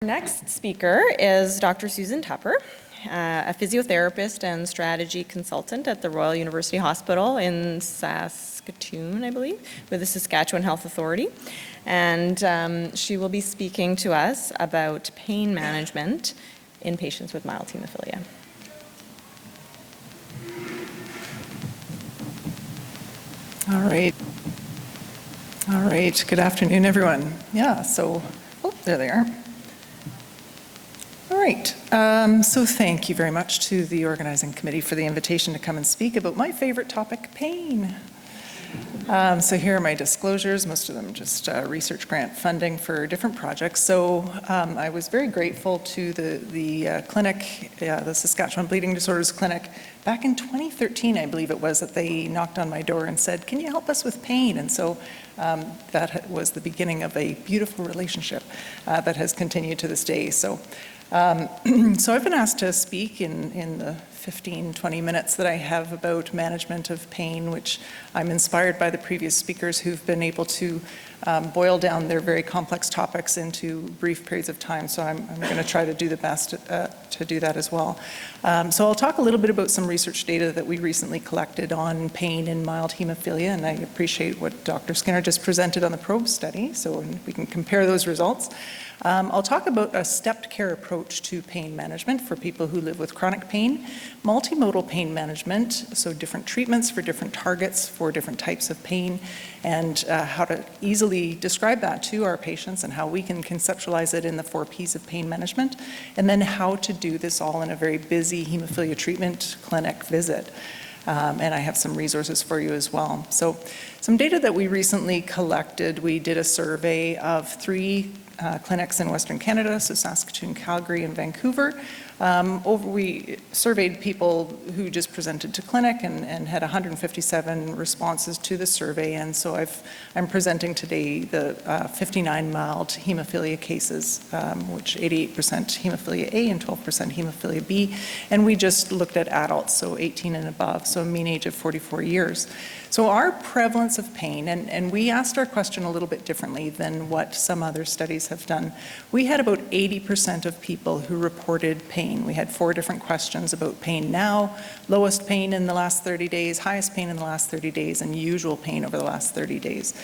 Next speaker is Dr. Susan Tupper, a physiotherapist and strategy consultant at the Royal University Hospital in Saskatchewan, I believe, with the Saskatchewan Health Authority. And she will be speaking to us about pain management in patients with mild hemophilia. All right. Good afternoon, everyone. There they are. All right, so thank you very much to the organizing committee for the invitation to come and speak about my favorite topic, pain. So here are my disclosures, most of them just research grant funding for different projects. So I was very grateful to the clinic, the Saskatchewan Bleeding Disorders Clinic, back in 2013, I believe it was, that they knocked on my door and said, can you help us with pain? And so that was the beginning of a beautiful relationship that has continued to this day. So I've been asked to speak in the 15-20 minutes that I have about management of pain, which I'm inspired by the previous speakers who've been able to boil down their very complex topics into brief periods of time. So I'm going to try to do the best to do that as well. So I'll talk a little bit about some research data that we recently collected on pain in mild hemophilia, and I appreciate what Dr. Skinner just presented on the PROBE study, so we can compare those results. I'll talk about a stepped care approach to pain management for people who live with chronic pain, multimodal pain management, so different treatments for different targets for different types of pain, and how to easily describe that to our patients and how we can conceptualize it in the 4 Ps of pain management, and then how to do this all in a very busy hemophilia treatment clinic visit. And I have some resources for you as well. So some data that we recently collected, we did a survey of 3 clinics in Western Canada, so Saskatchewan, Calgary, and Vancouver. We surveyed people who just presented to clinic and had 157 responses to the survey, and so I'm presenting today the 59 mild hemophilia cases, which 88% hemophilia A and 12% hemophilia B, and we just looked at adults, so 18 and above, so a mean age of 44 years. So our prevalence of pain, and we asked our question a little bit differently than what some other studies have done. We had about 80% of people who reported pain. We had 4 different questions about pain now, lowest pain in the last 30 days, highest pain in the last 30 days, and usual pain over the last 30 days.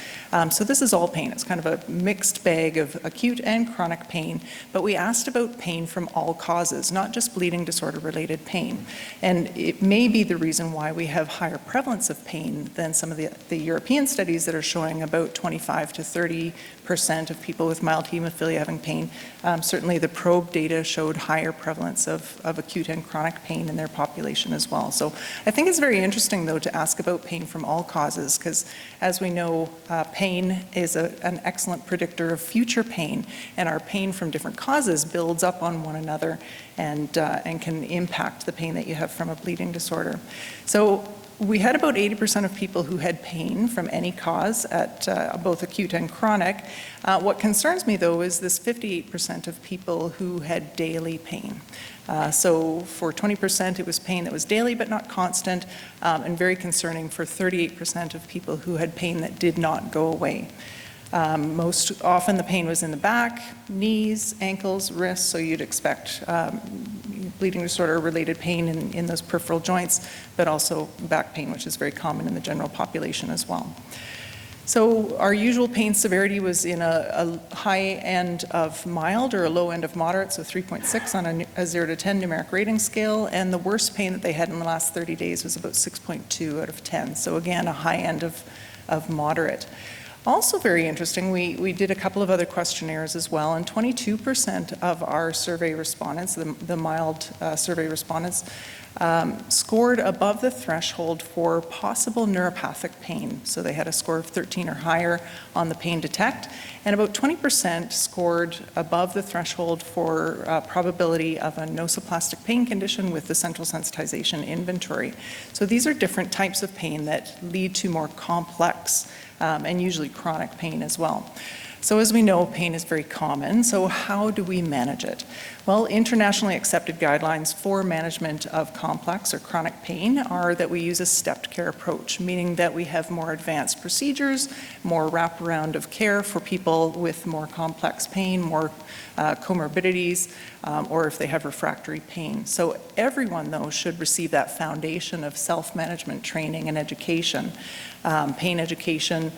So this is all pain. It's kind of a mixed bag of acute and chronic pain, but we asked about pain from all causes, not just bleeding disorder related pain. And it may be the reason why we have higher prevalence of pain than some of the European studies that are showing about 25 to 30% of people with mild hemophilia having pain. Certainly the PROBE data showed higher prevalence of acute and chronic pain in their population as well. So I think it's very interesting, though, to ask about pain from all causes, because as we know, pain is an excellent predictor of future pain, and our pain from different causes builds up on one another and can impact the pain that you have from a bleeding disorder. So we had about 80% of people who had pain from any cause at both acute and chronic. What concerns me, though, is this 58% of people who had daily pain. So for 20%, it was pain that was daily but not constant, and very concerning for 38% of people who had pain that did not go away. Most often the pain was in the back, knees, ankles, wrists, so you'd expect bleeding disorder related pain in those peripheral joints, but also back pain, which is very common in the general population as well. So our usual pain severity was in a high end of mild or a low end of moderate, so 3.6 on a 0 to 10 numeric rating scale, and the worst pain that they had in the last 30 days was about 6.2 out of 10, so again a high end of moderate. Also very interesting, we did a couple of other questionnaires as well, and 22% of our survey respondents, the mild survey respondents, scored above the threshold for possible neuropathic pain. So they had a score of 13 or higher on the pain detect, and about 20% scored above the threshold for probability of a nosoplastic pain condition with the central sensitization inventory. So these are different types of pain that lead to more complex and usually chronic pain as well. So as we know, pain is very common, so how do we manage it? Well, internationally accepted guidelines for management of complex or chronic pain are that we use a stepped care approach, meaning that we have more advanced procedures, more wraparound of care for people with more complex pain, more comorbidities, or if they have refractory pain. So everyone, though, should receive that foundation of self-management training and education, pain education,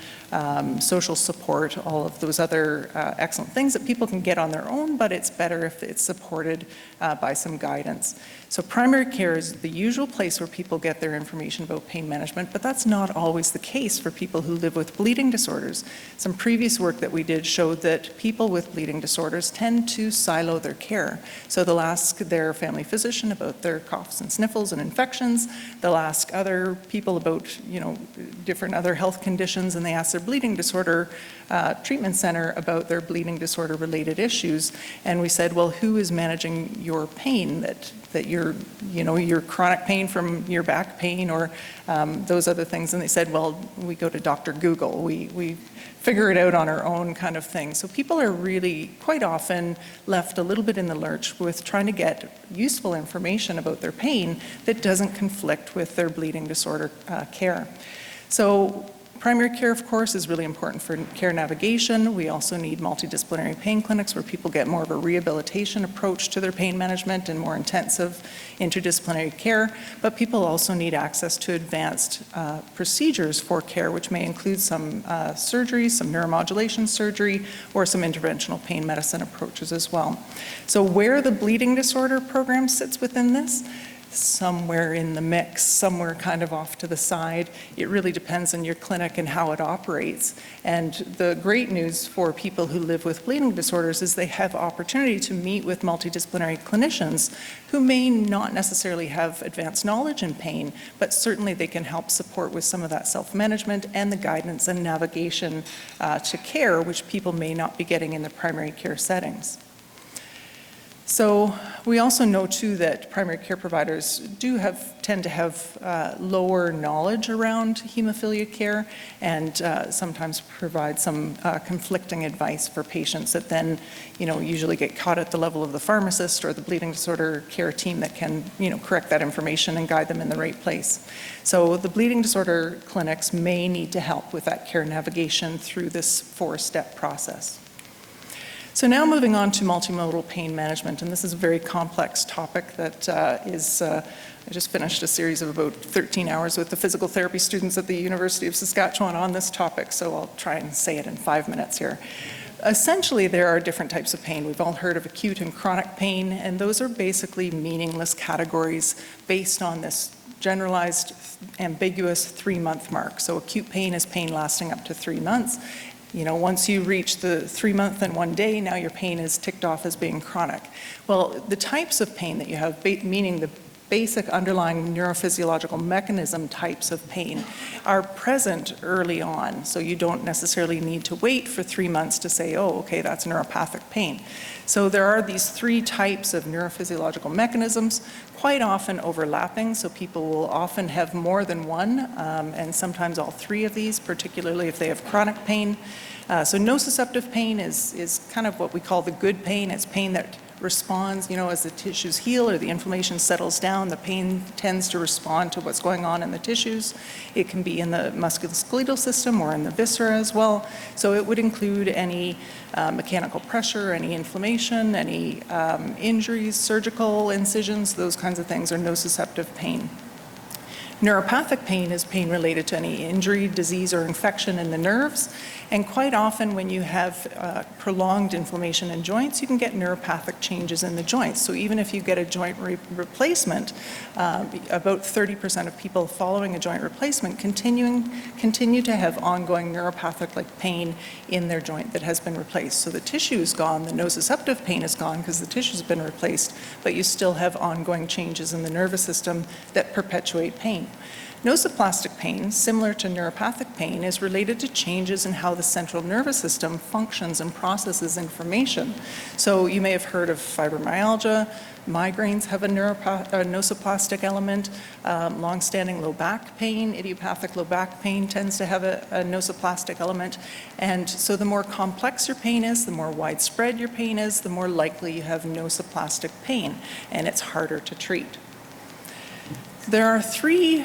social support, all of those other excellent things that people can get on their own, but it's better if it's supported by some guidance. So primary care is the usual place where people get their information about pain management, but that's not always the case for people who live with bleeding disorders. Some previous work that we did showed that people with bleeding disorders tend to silo their care. So they'll ask their family physician about their coughs and sniffles and infections. They'll ask other people about, different other health conditions, and they ask their bleeding disorder treatment center about their bleeding disorder related issues. And we said, well, who is managing your pain, that your chronic pain from your back pain or those other things? And they said, well, we go to Dr. Google. We figure it out on our own kind of thing. So people are really quite often left a little bit in the lurch with trying to get useful information about their pain that doesn't conflict with their bleeding disorder care. So primary care, of course, is really important for care navigation. We also need multidisciplinary pain clinics where people get more of a rehabilitation approach to their pain management and more intensive interdisciplinary care. But people also need access to advanced procedures for care, which may include some surgery, some neuromodulation surgery, or some interventional pain medicine approaches as well. So where the bleeding disorder program sits within this, somewhere in the mix, somewhere kind of off to the side. It really depends on your clinic and how it operates. And the great news for people who live with bleeding disorders is they have opportunity to meet with multidisciplinary clinicians who may not necessarily have advanced knowledge in pain, but certainly they can help support with some of that self-management and the guidance and navigation to care, which people may not be getting in the primary care settings. So we also know too that primary care providers tend to have lower knowledge around hemophilia care and sometimes provide some conflicting advice for patients that then usually get caught at the level of the pharmacist or the bleeding disorder care team that can correct that information and guide them in the right place. So the bleeding disorder clinics may need to help with that care navigation through this 4-step process. So now moving on to multimodal pain management, and this is a very complex topic that I just finished a series of about 13 hours with the physical therapy students at the University of Saskatchewan on this topic, so I'll try and say it in 5 minutes here. Essentially, there are different types of pain. We've all heard of acute and chronic pain, and those are basically meaningless categories based on this generalized, ambiguous 3-month mark. So acute pain is pain lasting up to 3 months. Once you reach the 3-month and 1 day, now your pain is ticked off as being chronic. Well, the types of pain that you have, meaning the basic underlying neurophysiological mechanism types of pain, are present early on. So you don't necessarily need to wait for 3 months to say, oh, okay, that's neuropathic pain. So there are these 3 types of neurophysiological mechanisms, quite often overlapping, so people will often have more than one, and sometimes all 3 of these, particularly if they have chronic pain. So nociceptive pain is kind of what we call the good pain. It's pain that responds, as the tissues heal or the inflammation settles down, the pain tends to respond to what's going on in the tissues. It can be in the musculoskeletal system or in the viscera as well. So it would include any mechanical pressure, any inflammation, any injuries, surgical incisions, those kinds of things are nociceptive pain. Neuropathic pain is pain related to any injury, disease, or infection in the nerves. And quite often when you have prolonged inflammation in joints, you can get neuropathic changes in the joints. So even if you get a joint replacement, about 30% of people following a joint replacement continue to have ongoing neuropathic-like pain in their joint that has been replaced. So the tissue is gone, the nociceptive pain is gone because the tissue has been replaced, but you still have ongoing changes in the nervous system that perpetuate pain. Nociplastic pain, similar to neuropathic pain, is related to changes in how the central nervous system functions and processes information. So you may have heard of fibromyalgia, Migraines have a nosoplastic element. Long-standing low back pain, idiopathic low back pain tends to have a nosoplastic element. And so the more complex your pain is, the more widespread your pain is, the more likely you have nosoplastic pain, and it's harder to treat. There are three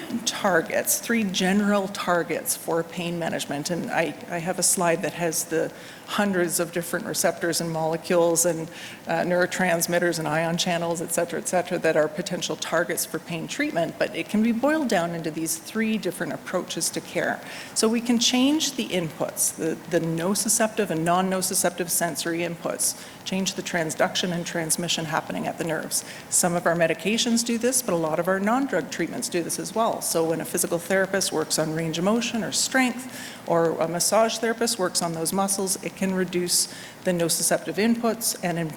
general targets for pain management, and I have a slide that has the hundreds of different receptors and molecules and neurotransmitters and ion channels, et cetera, that are potential targets for pain treatment, but it can be boiled down into these three different approaches to care. So we can change the inputs, the nociceptive and non-nociceptive sensory inputs, change the transduction and transmission happening at the nerves. Some of our medications do this, but a lot of our non-drug treatments do this as well. So when a physical therapist works on range of motion or strength, or a massage therapist works on those muscles, it can reduce the nociceptive inputs and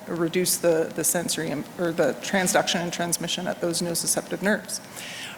reduce the sensory or the transduction and transmission at those nociceptive nerves.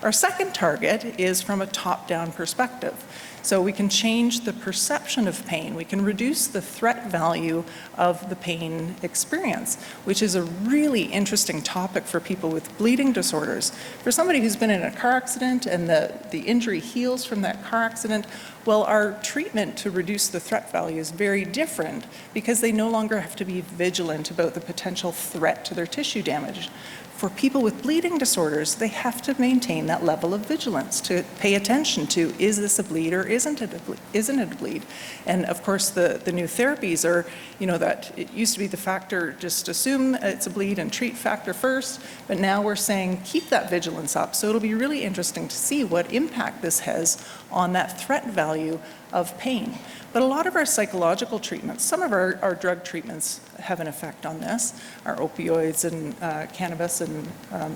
Our second target is from a top-down perspective. So we can change the perception of pain. We can reduce the threat value of the pain experience, which is a really interesting topic for people with bleeding disorders. For somebody who's been in a car accident and the injury heals from that car accident, well, our treatment to reduce the threat value is very different because they no longer have to be vigilant about the potential threat to their tissue damage. For people with bleeding disorders, they have to maintain that level of vigilance to pay attention to, is this a bleed or isn't it a bleed? And of course, the new therapies are, that it used to be the factor, just assume it's a bleed and treat factor first, but now we're saying keep that vigilance up. So it'll be really interesting to see what impact this has on that threat value of pain. But a lot of our psychological treatments, some of our drug treatments have an effect on this. Our opioids and cannabis and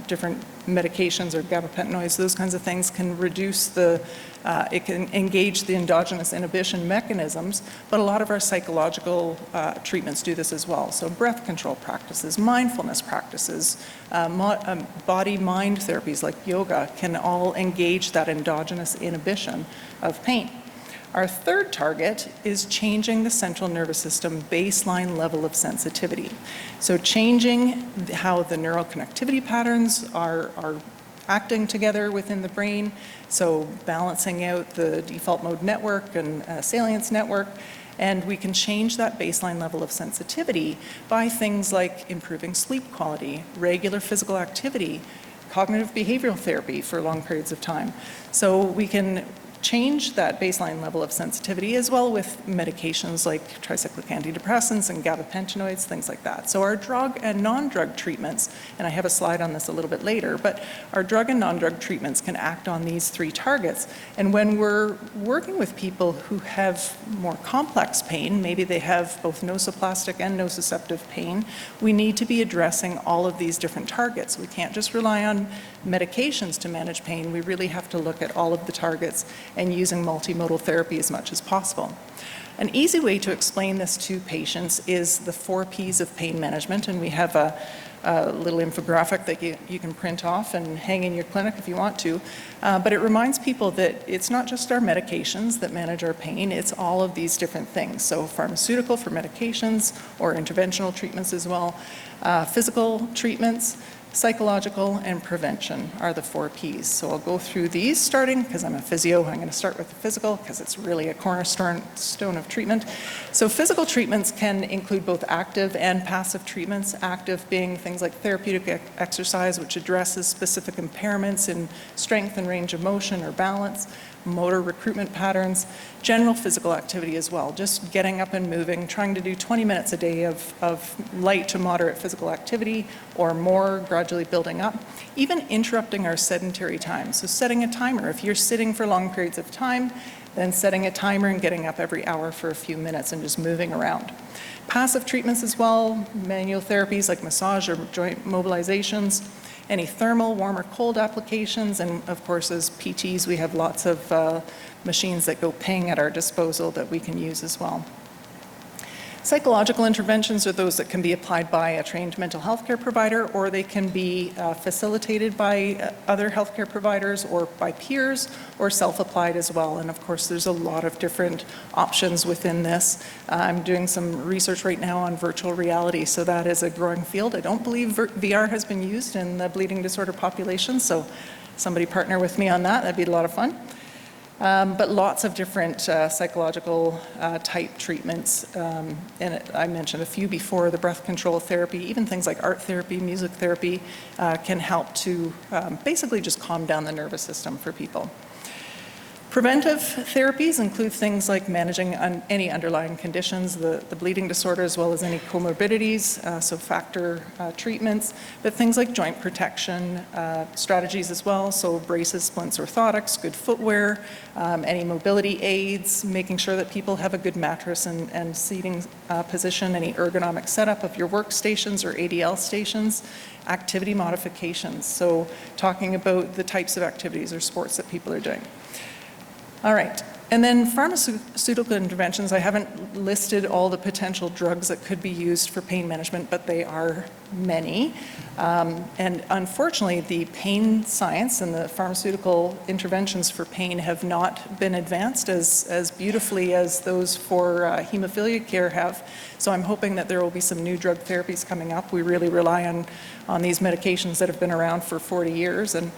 different medications or gabapentinoids, those kinds of things can reduce it can engage the endogenous inhibition mechanisms, but a lot of our psychological treatments do this as well. So breath control practices, mindfulness practices, body-mind therapies like yoga can all engage that endogenous inhibition of pain. Our third target is changing the central nervous system baseline level of sensitivity. So changing how the neural connectivity patterns are acting together within the brain, so balancing out the default mode network and salience network, and we can change that baseline level of sensitivity by things like improving sleep quality, regular physical activity, cognitive behavioral therapy for long periods of time. So we can change that baseline level of sensitivity as well with medications like tricyclic antidepressants and gabapentinoids, things like that. So our drug and non-drug treatments, and I have a slide on this a little bit later, but our drug and non-drug treatments can act on these three targets. And when we're working with people who have more complex pain, maybe they have both nosoplastic and nociceptive pain, we need to be addressing all of these different targets. We can't just rely on medications to manage pain. We really have to look at all of the targets and using multimodal therapy as much as possible. An easy way to explain this to patients is the 4 Ps of pain management, and we have a little infographic that you can print off and hang in your clinic if you want to, but it reminds people that it's not just our medications that manage our pain, it's all of these different things. So pharmaceutical for medications or interventional treatments as well, physical treatments, psychological, and prevention are the 4 Ps. So I'll go through these starting, because I'm a physio, I'm going to start with the physical, because it's really a cornerstone of treatment. So physical treatments can include both active and passive treatments, active being things like therapeutic exercise, which addresses specific impairments in strength and range of motion or balance, motor recruitment patterns, general physical activity as well, just getting up and moving, trying to do 20 minutes a day of light to moderate physical activity or more, gradually building up, even interrupting our sedentary time. So setting a timer. If you're sitting for long periods of time, then setting a timer and getting up every hour for a few minutes and just moving around. Passive treatments as well, manual therapies like massage or joint mobilizations, any thermal, warm or cold applications, and of course as PTs we have lots of machines that go ping at our disposal that we can use as well. Psychological interventions are those that can be applied by a trained mental health care provider, or they can be facilitated by other healthcare providers or by peers, or self-applied as well. And of course, there's a lot of different options within this. I'm doing some research right now on virtual reality, so that is a growing field. I don't believe VR has been used in the bleeding disorder population, so somebody partner with me on that. That'd be a lot of fun. But lots of different psychological type treatments. And I mentioned a few before, the breath control therapy, even things like art therapy, music therapy can help to basically just calm down the nervous system for people. Preventive therapies include things like managing any underlying conditions, the bleeding disorder, as well as any comorbidities, so factor treatments, but things like joint protection strategies as well, so braces, splints, orthotics, good footwear, any mobility aids, making sure that people have a good mattress and seating position, any ergonomic setup of your workstations or ADL stations, activity modifications, so talking about the types of activities or sports that people are doing. All right, and then pharmaceutical interventions. I haven't listed all the potential drugs that could be used for pain management, but they are many. And unfortunately, the pain science and the pharmaceutical interventions for pain have not been advanced as beautifully as those for hemophilia care have. So I'm hoping that there will be some new drug therapies coming up. We really rely on these medications that have been around for 40 years, and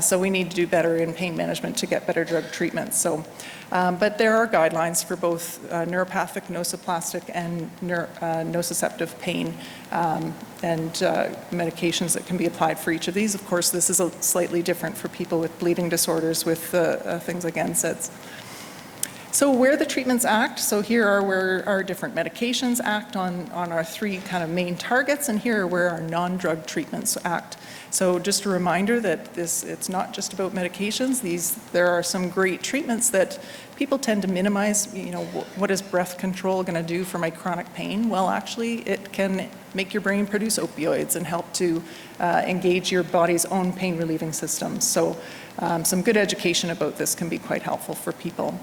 so we need to do better in pain management to get better drug treatments. So, but there are guidelines for both neuropathic, nociplastic, and nociceptive pain, and medications that can be applied for each of these. Of course, this is slightly different for people with bleeding disorders with things like NSAIDs. So where the treatments act, so here are where our different medications act on our three kind of main targets, and here are where our non-drug treatments act. So just a reminder that it's not just about medications. There are some great treatments that people tend to minimize. You know, what is breath control going to do for my chronic pain? Well, actually, it can make your brain produce opioids and help to engage your body's own pain-relieving systems. So some good education about this can be quite helpful for people.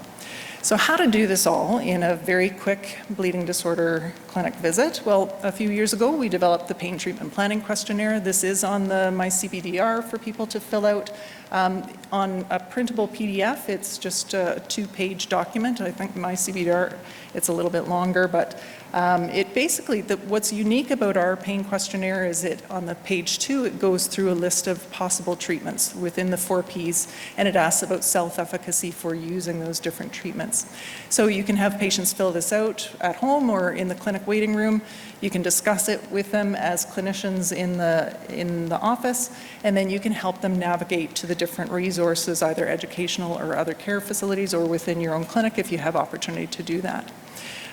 So how to do this all in a very quick bleeding disorder clinic visit? Well, a few years ago, we developed the Pain Treatment Planning Questionnaire. This is on the MyCBDR for people to fill out. On a printable PDF, it's just a 2-page document. I think MyCBDR, it's a little bit longer, but it basically, what's unique about our pain questionnaire is on the page 2, it goes through a list of possible treatments within the 4 Ps, and it asks about self-efficacy for using those different treatments. So you can have patients fill this out at home or in the clinic waiting room. You can discuss it with them as clinicians in the office, and then you can help them navigate to the different resources, either educational or other care facilities, or within your own clinic if you have opportunity to do that.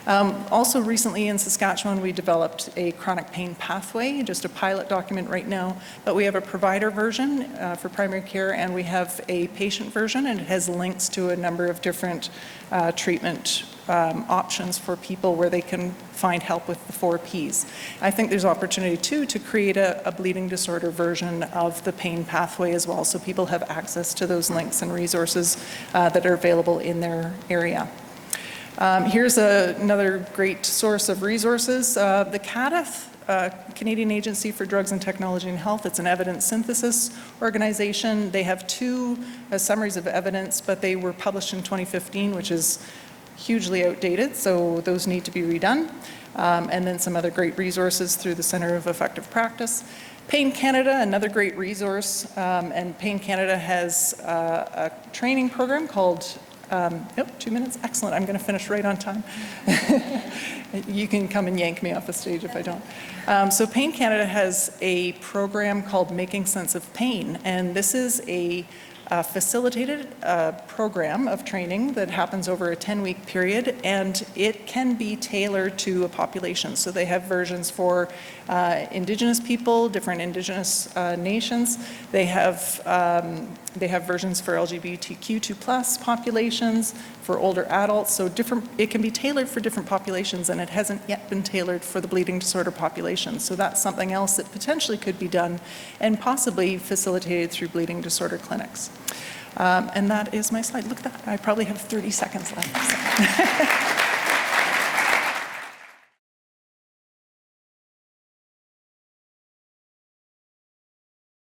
Also recently in Saskatchewan, we developed a chronic pain pathway, just a pilot document right now, but we have a provider version for primary care, and we have a patient version, and it has links to a number of different treatment options for people where they can find help with the 4 Ps. I think there's opportunity too to create a bleeding disorder version of the pain pathway as well, so people have access to those links and resources that are available in their area. Here's another great source of resources. The CADTH, Canadian Agency for Drugs and Technology in Health, it's an evidence synthesis organization. They have 2 summaries of evidence, but they were published in 2015, which is hugely outdated, so those need to be redone. And then some other great resources through the Centre of Effective Practice. Pain Canada, another great resource, and Pain Canada has a training program called 2 minutes, excellent, I'm going to finish right on time. You can come and yank me off the stage if I don't. So Pain Canada has a program called Making Sense of Pain, and this is a facilitated program of training that happens over a 10-week period, and it can be tailored to a population. So they have versions for Indigenous people, different Indigenous nations. They have versions for LGBTQ2+ populations, for older adults. So it can be tailored for different populations, and it hasn't yet been tailored for the bleeding disorder population. So that's something else that potentially could be done and possibly facilitated through bleeding disorder clinics. And that is my slide. Look at that, I probably have 30 seconds left.